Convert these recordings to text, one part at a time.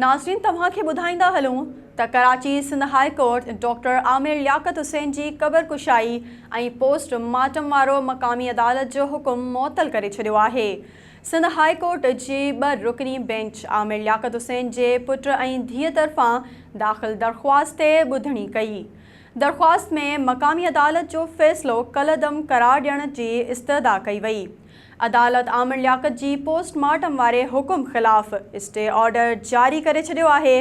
नाज़रीन तव्हां खे ॿुधाईंदा हलूं त Karachi Sindh high court doctor Aamir Liaquat Hussain जी क़बर कुशाई ऐं पोस्टमार्टम वारो मक़ामी अदालत जो हुकुम मुअत्तल करे छॾियो आहे। सिंध हाई कोर्ट जी 2 रुकनी बेंच आमिर लियाकत हुसैन जे पुट ऐं धीअ तरफ़ां दाख़िल दरख़्वास्त ते ॿुधणी कई। दरख़्वास्त में मक़ामी अदालत जो फ़ैसिलो कलअदम करार ॾियण जी इस्तदा कई वई। अदालत आमिर लियाकत जी पोस्टमार्टम वारे हुकुम ख़िलाफ़ स्टे ऑर्डर जारी करे छॾियो आहे।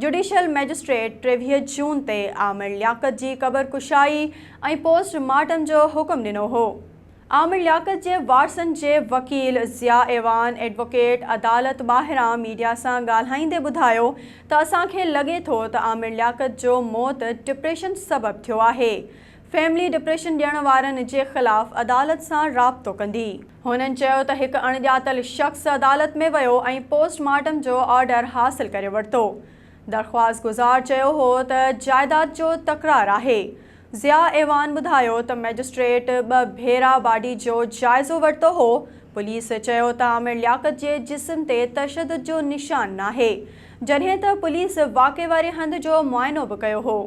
जुडिशियल मैजिस्ट्रेट 23 जून ते आमिर लियाकत जी क़बर कुशाई ऐं पोस्टमार्टम जो हुकुम ॾिनो हो। आमिर लियाकत जे वारसनि जे वकील ज़िया एवान एडवोकेट अदालत ॿाहिरां मीडिया सां ॻाल्हाईंदे ॿुधायो त असांखे लॻे थो त आमिर लियाकत जो मौत डिप्रेशन सबबु थियो आहे। फैमिली डिप्रेशन ॾियण वारनि जे ख़िलाफ़ अदालत सां राब्तो कंदी। हुननि चयो त हिकु अणॼातल शख़्स अदालत में वियो ऐं पोस्टमार्टम जो ऑर्डर हासिल करे वरितो। दरख़्वास्त गुज़ार चयो हो त जाइदाद जो तकरार आहे। ज़िया एवान ॿुधायो त मैजिस्ट्रेट 2 भेरा बाडी जो जाइज़ो वरितो हो। पुलिस चयो त आमिर लियाकत जे जिस्म ते तशद्दुद जो निशान नाहे, जॾहिं त पुलिस वाक़े वारे हंध जो मुआइनो बि कयो हो।